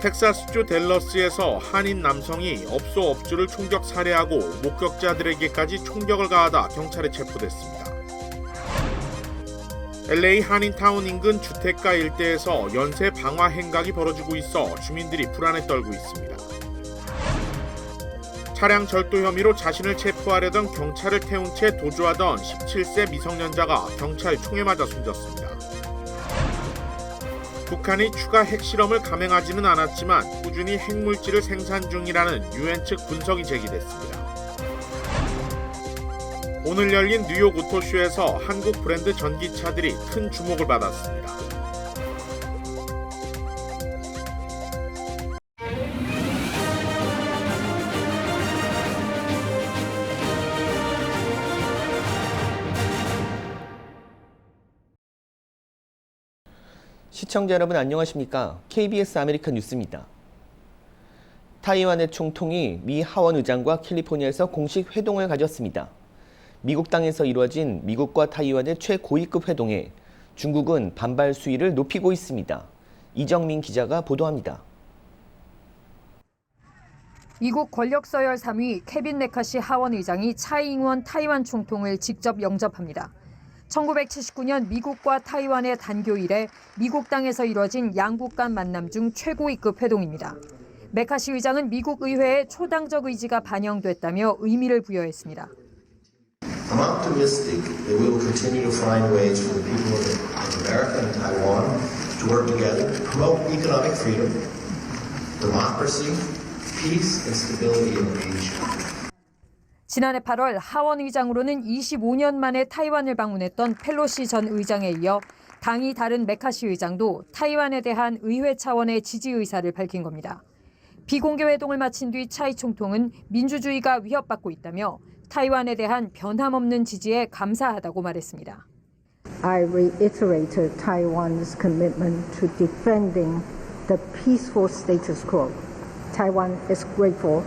텍사스주 댈러스에서 한인 남성이 업소 업주를 총격 살해하고 목격자들에게까지 총격을 가하다 경찰에 체포됐습니다. LA 한인타운 인근 주택가 일대에서 연쇄 방화 행각이 벌어지고 있어 주민들이 불안에 떨고 있습니다. 차량 절도 혐의로 자신을 체포하려던 경찰을 태운 채 도주하던 17세 미성년자가 경찰 총에 맞아 숨졌습니다. 북한이 추가 핵실험을 감행하지는 않았지만 꾸준히 핵물질을 생산 중이라는 유엔 측 분석이 제기됐습니다. 오늘 열린 뉴욕 오토쇼에서 한국 브랜드 전기차들이 큰 주목을 받았습니다. 시청자 여러분 안녕하십니까? KBS 아메리칸 뉴스입니다. 타이완의 총통이 미 하원 의장과 캘리포니아에서 공식 회동을 가졌습니다. 미국 땅에서 이루어진 미국과 타이완의 최고위급 회동에 중국은 반발 수위를 높이고 있습니다. 이정민 기자가 보도합니다. 미국 권력 서열 3위 케빈 메카시 하원 의장이 차이잉원 타이완 총통을 직접 영접합니다. 1979년 미국과 타이완의 단교 이래 미국 땅에서 이뤄진 양국 간 만남 중 최고위급 회동입니다. 메카시 의장은 미국 의회의 초당적 의지가 반영됐다며 의미를 부여했습니다. I'm optimistic that we will continue to find ways for the people of America and Taiwan to work together to promote economic freedom, democracy, peace, and stability in the region. 지난해 8월 하원 의장으로는 25년 만에 타이완을 방문했던 펠로시 전 의장에 이어 당이 다른 메카시 의장도 타이완에 대한 의회 차원의 지지 의사를 밝힌 겁니다. 비공개 회동을 마친 뒤 차이 총통은 민주주의가 위협받고 있다며 타이완에 대한 변함없는 지지에 감사하다고 말했습니다. I reiterated Taiwan's commitment to defending the peaceful status quo. Taiwan is grateful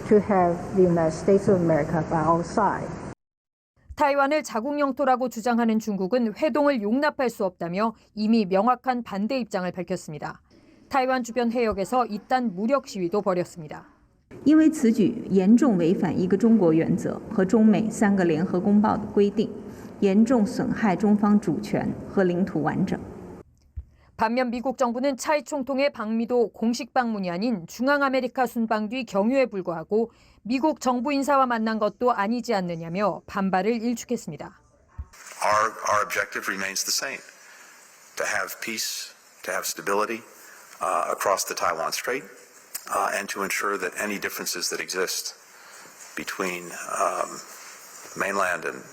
to have the United States of America by our side. 타이완을 자국 영토라고 주장하는 중국은 회동을 용납할 수 없다며 이미 명확한 반대 입장을 밝혔습니다. 타이완 주변 해역에서 잇단 무력 시위도 벌였습니다. 因为此举严重违反一个中国原则和中美3个联合公报的规定，严重损害中方主权和领土完整。 반면 미국 정부는 차이 총통의 방미도 공식 방문이 아닌 중앙아메리카 순방 뒤 경유에 불과하고 미국 정부 인사와 만난 것도 아니지 않느냐며 반발을 일축했습니다. Our objective remains the same: to have peace, to have stability across the Taiwan Strait, and to ensure that any differences that exist between mainland and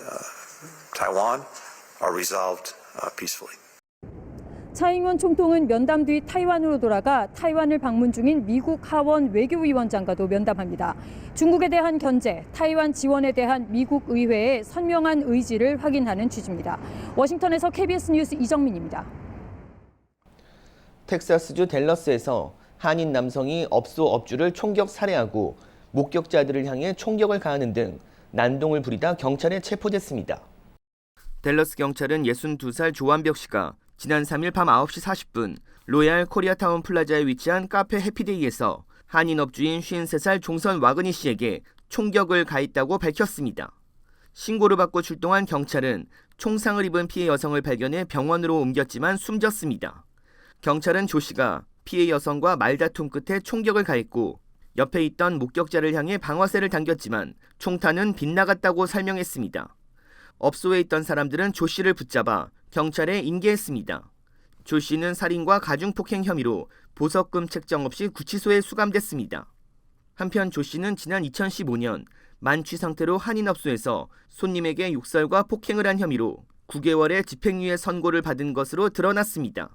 Taiwan are resolved peacefully. 차이잉원 총통은 면담 뒤 타이완으로 돌아가 타이완을 방문 중인 미국 하원 외교위원장과도 면담합니다. 중국에 대한 견제, 타이완 지원에 대한 미국 의회의 선명한 의지를 확인하는 취지입니다. 워싱턴에서 KBS 뉴스 이정민입니다. 텍사스주 댈러스에서 한인 남성이 업소 업주를 총격 살해하고 목격자들을 향해 총격을 가하는 등 난동을 부리다 경찰에 체포됐습니다. 댈러스 경찰은 62살 조한벽 씨가 지난 3일 밤 9시 40분 로얄 코리아타운 플라자에 위치한 카페 해피데이에서 한인 업주인 53살 종선 와그니 씨에게 총격을 가했다고 밝혔습니다. 신고를 받고 출동한 경찰은 총상을 입은 피해 여성을 발견해 병원으로 옮겼지만 숨졌습니다. 경찰은 조 씨가 피해 여성과 말다툼 끝에 총격을 가했고 옆에 있던 목격자를 향해 방아쇠를 당겼지만 총탄은 빗나갔다고 설명했습니다. 업소에 있던 사람들은 조 씨를 붙잡아 경찰에 인계했습니다. 조 씨는 살인과 가중폭행 혐의로 보석금 책정 없이 구치소에 수감됐습니다. 한편 조 씨는 지난 2015년 만취 상태로 한인업소에서 손님에게 욕설과 폭행을 한 혐의로 9개월의 집행유예 선고를 받은 것으로 드러났습니다.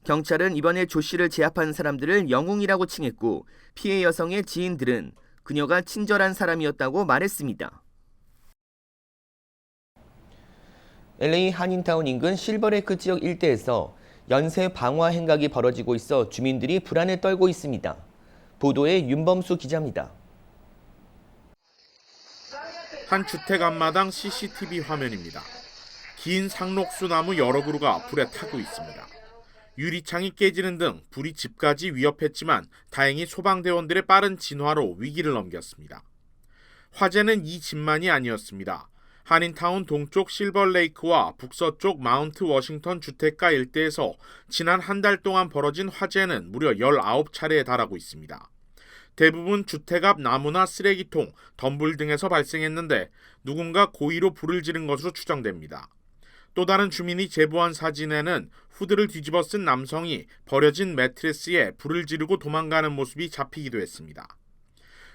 경찰은 이번에 조 씨를 제압한 사람들을 영웅이라고 칭했고 피해 여성의 지인들은 그녀가 친절한 사람이었다고 말했습니다. LA 한인타운 인근 실버레이크 지역 일대에서 연쇄 방화 행각이 벌어지고 있어 주민들이 불안에 떨고 있습니다. 보도에 윤범수 기자입니다. 한 주택 앞마당 CCTV 화면입니다. 긴 상록수 나무 여러 그루가 불에 타고 있습니다. 유리창이 깨지는 등 불이 집까지 위협했지만 다행히 소방대원들의 빠른 진화로 위기를 넘겼습니다. 화재는 이 집만이 아니었습니다. 한인타운 동쪽 실버레이크와 북서쪽 마운트 워싱턴 주택가 일대에서 지난 한 달 동안 벌어진 화재는 무려 19차례에 달하고 있습니다. 대부분 주택 앞 나무나 쓰레기통, 덤불 등에서 발생했는데 누군가 고의로 불을 지른 것으로 추정됩니다. 또 다른 주민이 제보한 사진에는 후드를 뒤집어 쓴 남성이 버려진 매트리스에 불을 지르고 도망가는 모습이 잡히기도 했습니다.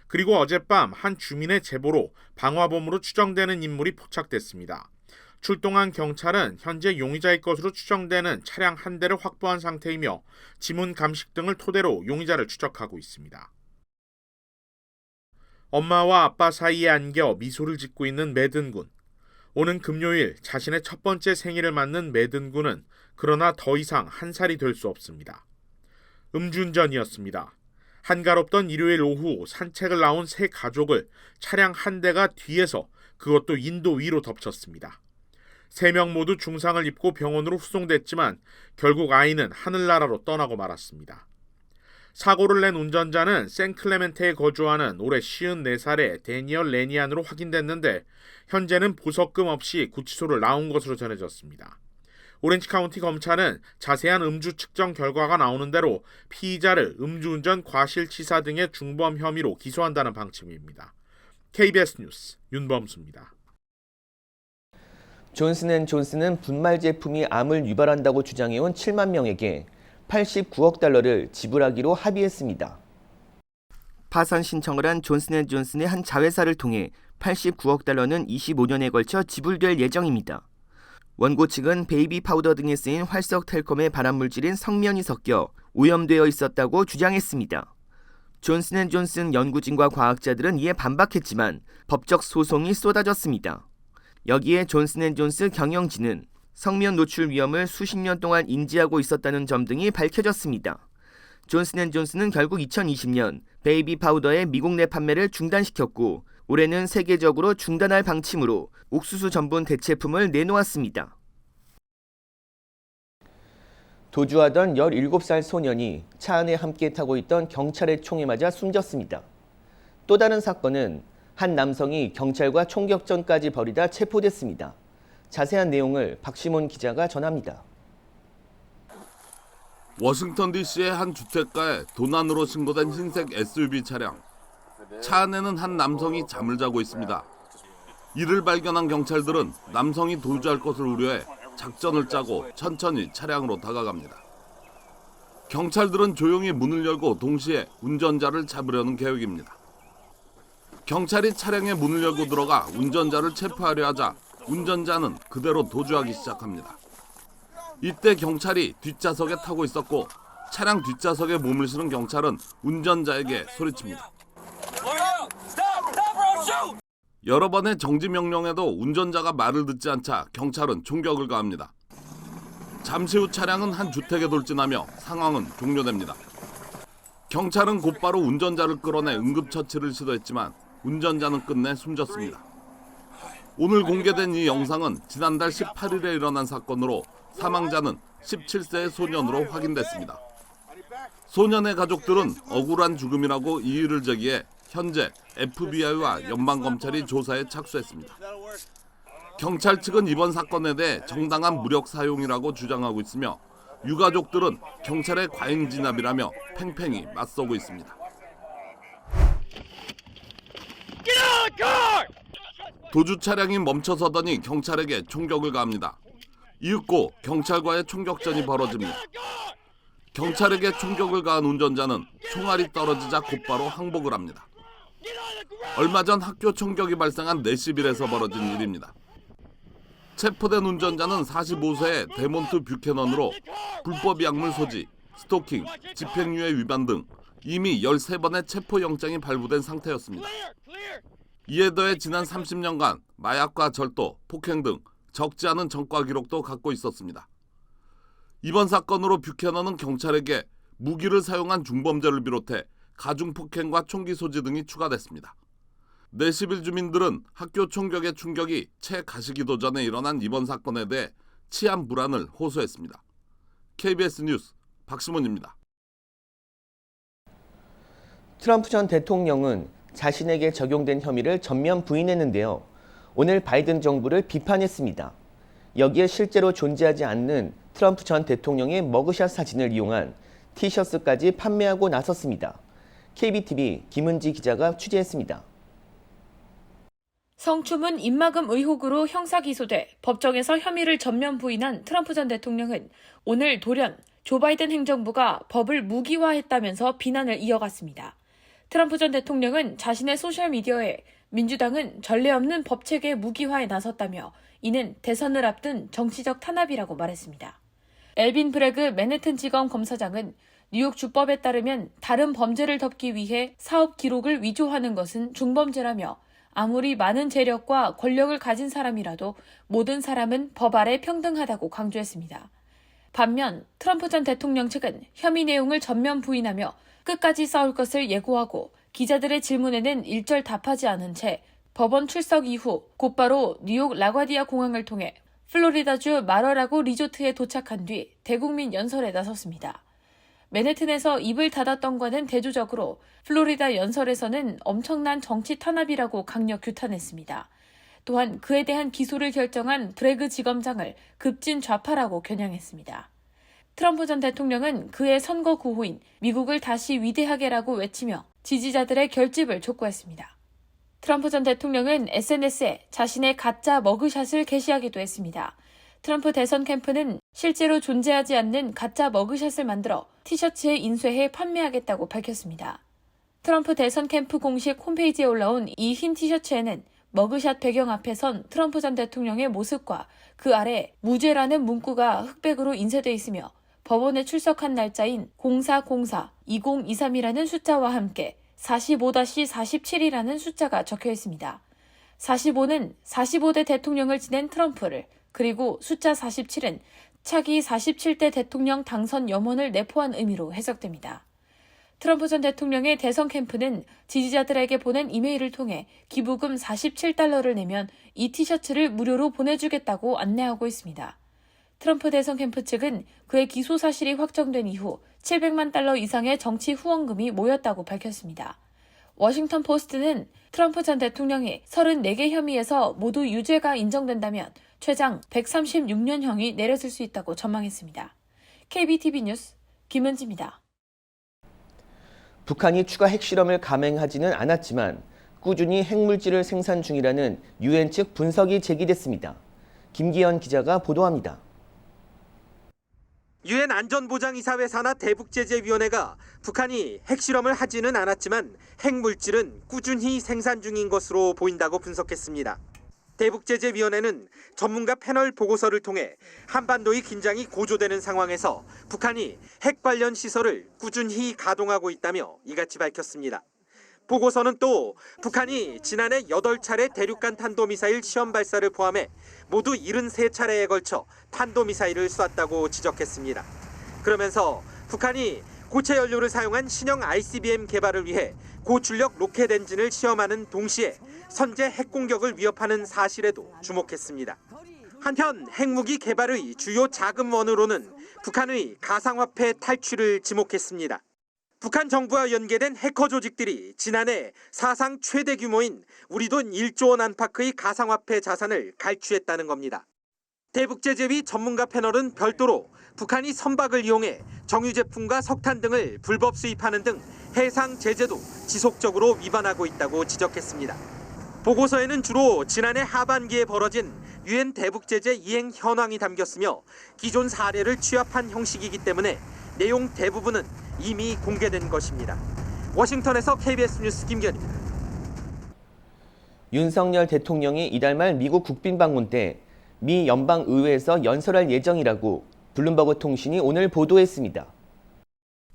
그리고 어젯밤 한 주민의 제보로 방화범으로 추정되는 인물이 포착됐습니다. 출동한 경찰은 현재 용의자의 것으로 추정되는 차량 한 대를 확보한 상태이며 지문 감식 등을 토대로 용의자를 추적하고 있습니다. 엄마와 아빠 사이에 안겨 미소를 짓고 있는 매든 군. 오는 금요일 자신의 첫 번째 생일을 맞는 매든 군은 그러나 더 이상 한 살이 될 수 없습니다. 음주운전이었습니다. 한가롭던 일요일 오후 산책을 나온 세 가족을 차량 한 대가 뒤에서 그것도 인도 위로 덮쳤습니다. 3명 모두 중상을 입고 병원으로 후송됐지만 결국 아이는 하늘나라로 떠나고 말았습니다. 사고를 낸 운전자는 샌클레멘테에 거주하는 올해 54살의 데니얼 레니안으로 확인됐는데 현재는 보석금 없이 구치소를 나온 것으로 전해졌습니다. 오렌지 카운티 검찰은 자세한 음주 측정 결과가 나오는 대로 피의자를 음주운전 과실치사 등의 중범 혐의로 기소한다는 방침입니다. KBS 뉴스 윤범수입니다. 존슨앤존슨은 분말 제품이 암을 유발한다고 주장해온 7만 명에게 89억 달러를 지불하기로 합의했습니다. 파산 신청을 한 존슨앤존슨의 한 자회사를 통해 89억 달러는 25년에 걸쳐 지불될 예정입니다. 원고 측은 베이비 파우더 등에 쓰인 활석 텔컴의 발암물질인 성면이 섞여 오염되어 있었다고 주장했습니다. 존슨앤존슨 연구진과 과학자들은 이에 반박했지만 법적 소송이 쏟아졌습니다. 여기에 존슨앤존슨 경영진은 성면 노출 위험을 수십 년 동안 인지하고 있었다는 점 등이 밝혀졌습니다. 존슨앤존슨은 결국 2020년 베이비 파우더의 미국 내 판매를 중단시켰고 올해는 세계적으로 중단할 방침으로 옥수수 전분 대체품을 내놓았습니다. 도주하던 17살 소년이 차 안에 함께 타고 있던 경찰의 총에 맞아 숨졌습니다. 또 다른 사건은 한 남성이 경찰과 총격전까지 벌이다 체포됐습니다. 자세한 내용을 박시몬 기자가 전합니다. 워싱턴 DC의 한 주택가에 도난으로 신고된 흰색 SUV 차량. 차 안에는 한 남성이 잠을 자고 있습니다. 이를 발견한 경찰들은 남성이 도주할 것을 우려해 작전을 짜고 천천히 차량으로 다가갑니다. 경찰들은 조용히 문을 열고 동시에 운전자를 잡으려는 계획입니다. 경찰이 차량에 문을 열고 들어가 운전자를 체포하려 하자 운전자는 그대로 도주하기 시작합니다. 이때 경찰이 뒷좌석에 타고 있었고 차량 뒷좌석에 몸을 실은 경찰은 운전자에게 소리칩니다. 여러 번의 정지 명령에도 운전자가 말을 듣지 않자 경찰은 총격을 가합니다. 잠시 후 차량은 한 주택에 돌진하며 상황은 종료됩니다. 경찰은 곧바로 운전자를 끌어내 응급처치를 시도했지만 운전자는 끝내 숨졌습니다. 오늘 공개된 이 영상은 지난달 18일에 일어난 사건으로 사망자는 17세의 소년으로 확인됐습니다. 소년의 가족들은 억울한 죽음이라고 이의를 제기해 현재 FBI와 연방검찰이 조사에 착수했습니다. 경찰 측은 이번 사건에 대해 정당한 무력 사용이라고 주장하고 있으며 유가족들은 경찰의 과잉 진압이라며 팽팽히 맞서고 있습니다. 도주 차량이 멈춰서더니 경찰에게 총격을 가합니다. 이윽고 경찰과의 총격전이 벌어집니다. 경찰에게 총격을 가한 운전자는 총알이 떨어지자 곧바로 항복을 합니다. 얼마 전 학교 총격이 발생한 내시빌에서 벌어진 일입니다. 체포된 운전자는 45세의 데몬트 뷰캐넌으로 불법 약물 소지, 스토킹, 집행유예 위반 등 이미 13번의 체포영장이 발부된 상태였습니다. 이에 더해 지난 30년간 마약과 절도, 폭행 등 적지 않은 전과 기록도 갖고 있었습니다. 이번 사건으로 뷰캐넌은 경찰에게 무기를 사용한 중범죄를 비롯해 가중폭행과 총기 소지 등이 추가됐습니다. 내시빌 주민들은 학교 총격의 충격이 채 가시기도 전에 일어난 이번 사건에 대해 치안 불안을 호소했습니다. KBS 뉴스 박수문입니다. 트럼프 전 대통령은 자신에게 적용된 혐의를 전면 부인했는데요. 오늘 바이든 정부를 비판했습니다. 여기에 실제로 존재하지 않는 트럼프 전 대통령의 머그샷 사진을 이용한 티셔츠까지 판매하고 나섰습니다. KBTV 김은지 기자가 취재했습니다. 성추문 입막음 의혹으로 형사 기소돼 법정에서 혐의를 전면 부인한 트럼프 전 대통령은 오늘 돌연 조 바이든 행정부가 법을 무기화했다면서 비난을 이어갔습니다. 트럼프 전 대통령은 자신의 소셜미디어에 민주당은 전례 없는 법체계 무기화에 나섰다며 이는 대선을 앞둔 정치적 탄압이라고 말했습니다. 엘빈 브래그 맨해튼지검 검사장은 뉴욕 주법에 따르면 다른 범죄를 덮기 위해 사업 기록을 위조하는 것은 중범죄라며 아무리 많은 재력과 권력을 가진 사람이라도 모든 사람은 법 아래 평등하다고 강조했습니다. 반면 트럼프 전 대통령 측은 혐의 내용을 전면 부인하며 끝까지 싸울 것을 예고하고 기자들의 질문에는 일절 답하지 않은 채 법원 출석 이후 곧바로 뉴욕 라과디아 공항을 통해 플로리다주 마러라고 리조트에 도착한 뒤 대국민 연설에 나섰습니다. 맨해튼에서 입을 닫았던 과는 대조적으로 플로리다 연설에서는 엄청난 정치 탄압이라고 강력 규탄했습니다. 또한 그에 대한 기소를 결정한 브래그 지검장을 급진 좌파라고 겨냥했습니다. 트럼프 전 대통령은 그의 선거 구호인 미국을 다시 위대하게라고 외치며 지지자들의 결집을 촉구했습니다. 트럼프 전 대통령은 SNS에 자신의 가짜 머그샷을 게시하기도 했습니다. 트럼프 대선 캠프는 실제로 존재하지 않는 가짜 머그샷을 만들어 티셔츠에 인쇄해 판매하겠다고 밝혔습니다. 트럼프 대선 캠프 공식 홈페이지에 올라온 이 흰 티셔츠에는 머그샷 배경 앞에 선 트럼프 전 대통령의 모습과 그 아래 무죄라는 문구가 흑백으로 인쇄되어 있으며 법원에 출석한 날짜인 0404-2023이라는 숫자와 함께 45-47이라는 숫자가 적혀 있습니다. 45는 45대 대통령을 지낸 트럼프를, 그리고 숫자 47은 차기 47대 대통령 당선 염원을 내포한 의미로 해석됩니다. 트럼프 전 대통령의 대선 캠프는 지지자들에게 보낸 이메일을 통해 기부금 $47를 내면 이 티셔츠를 무료로 보내주겠다고 안내하고 있습니다. 트럼프 대선 캠프 측은 그의 기소 사실이 확정된 이후 $700만 이상의 정치 후원금이 모였다고 밝혔습니다. 워싱턴 포스트는 트럼프 전 대통령이 34개 혐의에서 모두 유죄가 인정된다면 최장 136년형이 내려질 수 있다고 전망했습니다. KBTV 뉴스 김은지입니다. 북한이 추가 핵실험을 감행하지는 않았지만 꾸준히 핵물질을 생산 중이라는 유엔 측 분석이 제기됐습니다. 김기현 기자가 보도합니다. 유엔 안전보장이사회 산하 대북제재위원회가 북한이 핵실험을 하지는 않았지만 핵물질은 꾸준히 생산 중인 것으로 보인다고 분석했습니다. 대북제재위원회는 전문가 패널 보고서를 통해 한반도의 긴장이 고조되는 상황에서 북한이 핵 관련 시설을 꾸준히 가동하고 있다며 이같이 밝혔습니다. 보고서는 또 북한이 지난해 8차례 대륙간 탄도미사일 시험 발사를 포함해 모두 73차례에 걸쳐 탄도미사일을 쐈다고 지적했습니다. 그러면서 북한이 고체 연료를 사용한 신형 ICBM 개발을 위해 고출력 로켓 엔진을 시험하는 동시에 선제 핵공격을 위협하는 사실에도 주목했습니다. 한편 핵무기 개발의 주요 자금원으로는 북한의 가상화폐 탈취를 지목했습니다. 북한 정부와 연계된 해커 조직들이 지난해 사상 최대 규모인 우리 돈 1조 원 안팎의 가상화폐 자산을 갈취했다는 겁니다. 대북제재위 전문가 패널은 별도로 북한이 선박을 이용해 정유 제품과 석탄 등을 불법 수입하는 등 해상 제재도 지속적으로 위반하고 있다고 지적했습니다. 보고서에는 주로 지난해 하반기에 벌어진 유엔 대북제재 이행 현황이 담겼으며 기존 사례를 취합한 형식이기 때문에 내용 대부분은 이미 공개된 것입니다. 워싱턴에서 KBS 뉴스 김기현입니다. 윤석열 대통령이 이달 말 미국 국빈 방문 때 미 연방의회에서 연설할 예정이라고 블룸버그 통신이 오늘 보도했습니다.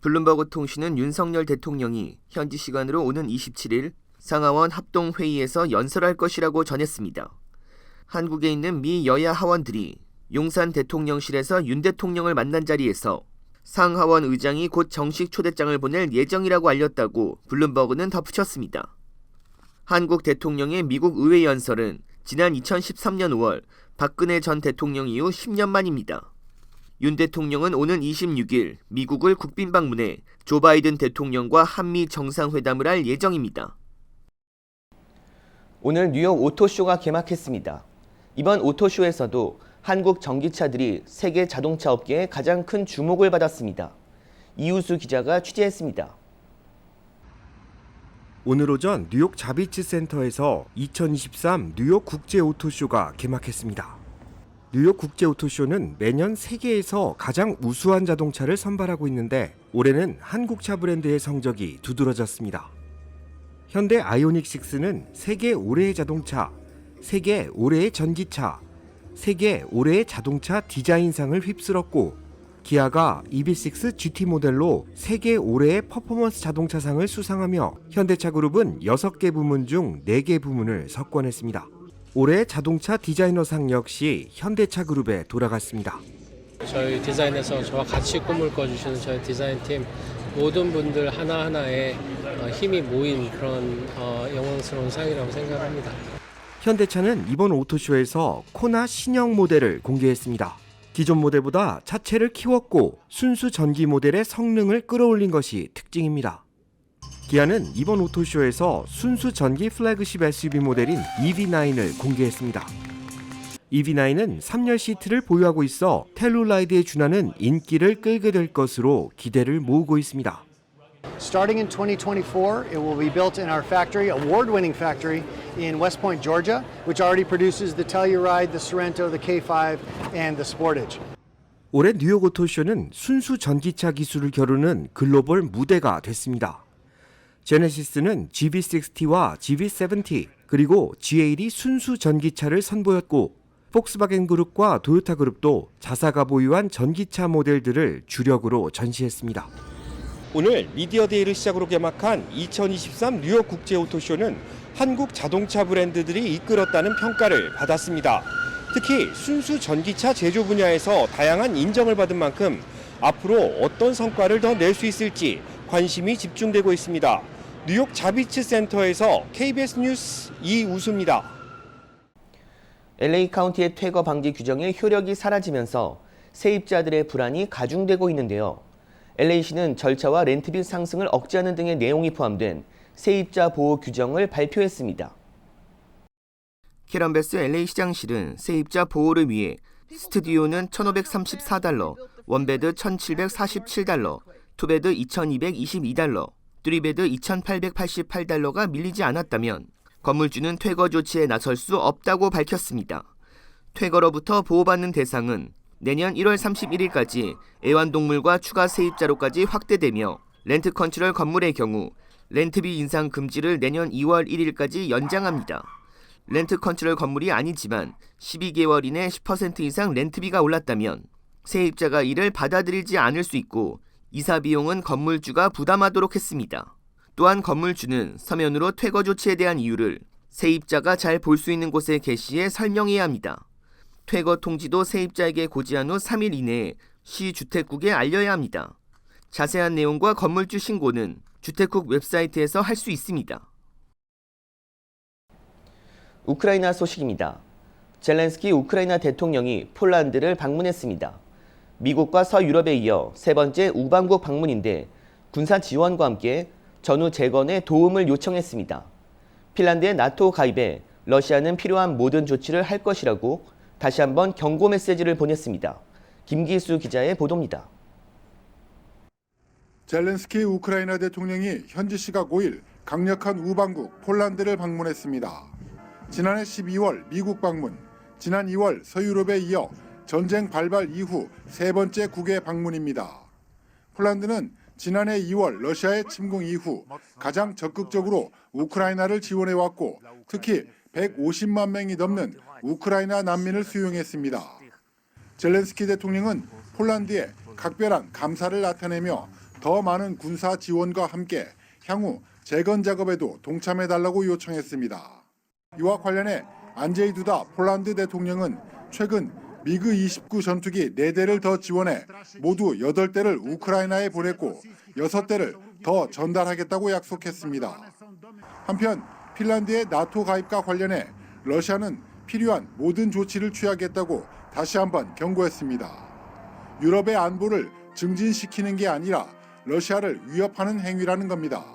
블룸버그 통신은 윤석열 대통령이 현지 시간으로 오는 27일 상하원 합동회의에서 연설할 것이라고 전했습니다. 한국에 있는 미 여야 하원들이 용산 대통령실에서 윤 대통령을 만난 자리에서 상하원 의장이 곧 정식 초대장을 보낼 예정이라고 알렸다고 블룸버그는 덧붙였습니다. 한국 대통령의 미국 의회 연설은 지난 2013년 5월 박근혜 전 대통령 이후 10년 만입니다. 윤 대통령은 오는 26일 미국을 국빈 방문해 조 바이든 대통령과 한미 정상회담을 할 예정입니다. 오늘 뉴욕 오토쇼가 개막했습니다. 이번 오토쇼에서도 한국 전기차들이 세계 자동차 업계에 가장 큰 주목을 받았습니다. 이우수 기자가 취재했습니다. 오늘 오전 뉴욕 자비치 센터에서 2023 뉴욕 국제 오토쇼가 개막했습니다. 뉴욕 국제 오토쇼는 매년 세계에서 가장 우수한 자동차를 선발하고 있는데 올해는 한국차 브랜드의 성적이 두드러졌습니다. 현대 아이오닉 6는 세계 올해의 자동차, 세계 올해의 전기차, 세계 올해의 자동차 디자인상을 휩쓸었고 기아가 EV6 GT 모델로 세계 올해의 퍼포먼스 자동차상을 수상하며 현대차 그룹은 6개 부문 중 4개 부문을 석권했습니다. 올해 자동차 디자이너상 역시 현대차 그룹에 돌아갔습니다. 저희 디자인에서 저와 같이 꿈을 꿔주시는 저희 디자인팀 모든 분들 하나하나에 힘이 모인 그런 영광스러운 상이라고 생각합니다. 현대차는 이번 오토쇼에서 코나 신형 모델을 공개했습니다. 기존 모델보다 차체를 키웠고 순수 전기 모델의 성능을 끌어올린 것이 특징입니다. 기아는 이번 오토쇼에서 순수 전기 플래그십 SUV 모델인 EV9을 공개했습니다. EV9은 3열 시트를 보유하고 있어 텔루라이드에 준하는 인기를 끌게 될 것으로 기대를 모으고 있습니다. Starting in 2024, it will be built in our factory, award-winning factory in West Point, Georgia, which already produces the Telluride, the Sorento, the K5, and the Sportage. 올해 뉴욕 오토쇼는 순수 전기차 기술을 겨루는 글로벌 무대가 됐습니다. 제네시스는 GV60와 GV70 그리고 G8이 순수 전기차를 선보였고 폭스바겐 그룹과 도요타 그룹도 자사가 보유한 전기차 모델들을 주력으로 전시했습니다. 오늘 미디어데이를 시작으로 개막한 2023 뉴욕 국제 오토쇼는 한국 자동차 브랜드들이 이끌었다는 평가를 받았습니다. 특히 순수 전기차 제조 분야에서 다양한 인정을 받은 만큼 앞으로 어떤 성과를 더 낼 수 있을지 관심이 집중되고 있습니다. 뉴욕 자비치 센터에서 KBS 뉴스 이우수입니다. LA 카운티의 퇴거 방지 규정의 효력이 사라지면서 세입자들의 불안이 가중되고 있는데요. LA시는 절차와 렌트비 상승을 억제하는 등의 내용이 포함된 세입자 보호 규정을 발표했습니다. 캐런 베스 LA시장실은 세입자 보호를 위해 스튜디오는 $1,534, 원베드 $1,747, 투베드 $2,222, 쓰리베드 $2,888가 밀리지 않았다면 건물주는 퇴거 조치에 나설 수 없다고 밝혔습니다. 퇴거로부터 보호받는 대상은 내년 1월 31일까지 애완동물과 추가 세입자로까지 확대되며 렌트 컨트롤 건물의 경우 렌트비 인상 금지를 내년 2월 1일까지 연장합니다. 렌트 컨트롤 건물이 아니지만 12개월 이내 10% 이상 렌트비가 올랐다면 세입자가 이를 받아들이지 않을 수 있고 이사 비용은 건물주가 부담하도록 했습니다. 또한 건물주는 서면으로 퇴거 조치에 대한 이유를 세입자가 잘 볼 수 있는 곳에 게시해 설명해야 합니다. 퇴거 통지도 세입자에게 고지한 후 3일 이내에 시주택국에 알려야 합니다. 자세한 내용과 건물주 신고는 주택국 웹사이트에서 할 수 있습니다. 우크라이나 소식입니다. 젤렌스키 우크라이나 대통령이 폴란드를 방문했습니다. 미국과 서유럽에 이어 세 번째 우방국 방문인데 군사 지원과 함께 전후 재건에 도움을 요청했습니다. 핀란드의 나토 가입에 러시아는 필요한 모든 조치를 할 것이라고 다시 한번 경고 메시지를 보냈습니다. 김기수 기자의 보도입니다. 젤렌스키 우크라이나 대통령이 현지 시각 5일 강력한 우방국 폴란드를 방문했습니다. 지난해 12월 미국 방문, 지난 2월 서유럽에 이어 전쟁 발발 이후 세 번째 국외 방문입니다. 폴란드는 지난해 2월 러시아의 침공 이후 가장 적극적으로 우크라이나를 지원해왔고 특히 150만 명이 넘는 우크라이나 난민을 수용했습니다. 젤렌스키 대통령은 폴란드에 각별한 감사를 나타내며 더 많은 군사 지원과 함께 향후 재건 작업에도 동참해달라고 요청했습니다. 이와 관련해 안제이 두다 폴란드 대통령은 최근 미그 29 전투기 4대를 더 지원해 모두 8대를 우크라이나에 보냈고 6대를 더 전달하겠다고 약속했습니다. 한편 핀란드의 나토 가입과 관련해 러시아는 필요한 모든 조치를 취하겠다고 다시 한번 경고했습니다. 유럽의 안보를 증진시키는 게 아니라 러시아를 위협하는 행위라는 겁니다.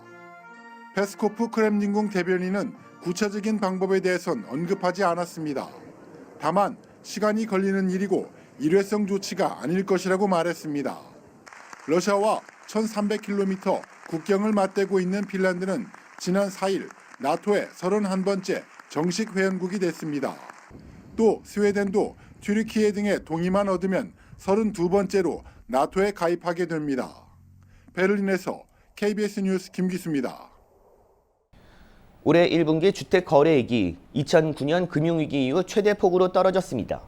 페스코프 크렘린궁 대변인은 구체적인 방법에 대해선 언급하지 않았습니다. 다만 시간이 걸리는 일이고 일회성 조치가 아닐 것이라고 말했습니다. 러시아와 1300km 국경을 맞대고 있는 핀란드는 지난 4일 나토의 31번째 정식 회원국이 됐습니다. 또 스웨덴도 튀르키예 등의 동의만 얻으면 32번째로 나토에 가입하게 됩니다. 베를린에서 KBS 뉴스 김기수입니다. 올해 1분기 주택 거래액이 2009년 금융위기 이후 최대 폭으로 떨어졌습니다.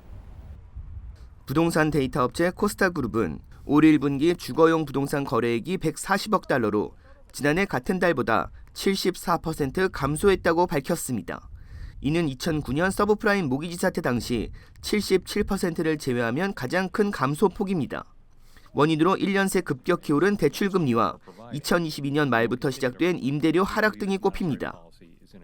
부동산 데이터 업체 코스닥그룹은 올 1분기 주거용 부동산 거래액이 140억 달러로 지난해 같은 달보다 74% 감소했다고 밝혔습니다. 이는 2009년 서브프라임 모기지 사태 당시 77%를 제외하면 가장 큰 감소폭입니다. 원인으로 1년 새 급격히 오른 대출금리와 2022년 말부터 시작된 임대료 하락 등이 꼽힙니다.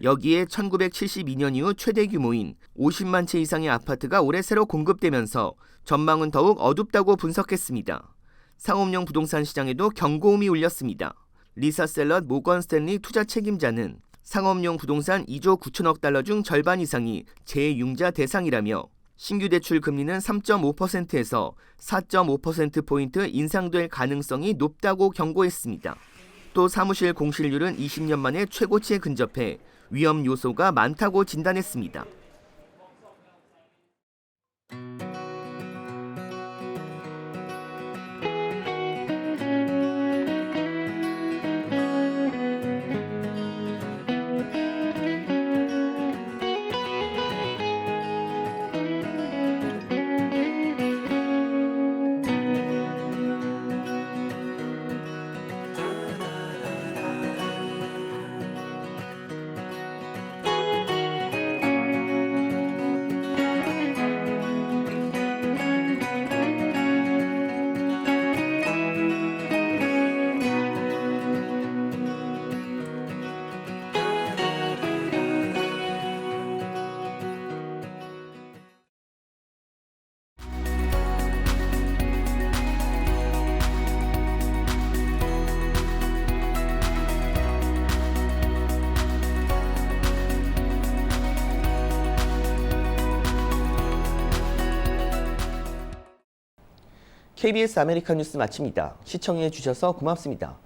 여기에 1972년 이후 최대 규모인 50만 채 이상의 아파트가 올해 새로 공급되면서 전망은 더욱 어둡다고 분석했습니다. 상업용 부동산 시장에도 경고음이 울렸습니다. 리사 셀럿 모건 스탠리 투자 책임자는 상업용 부동산 2조 9천억 달러 중 절반 이상이 재융자 대상이라며 신규 대출 금리는 3.5%에서 4.5%포인트 인상될 가능성이 높다고 경고했습니다. 또 사무실 공실률은 20년 만에 최고치에 근접해 위험 요소가 많다고 진단했습니다. KBS 아메리칸 뉴스 마칩니다. 시청해 주셔서 고맙습니다.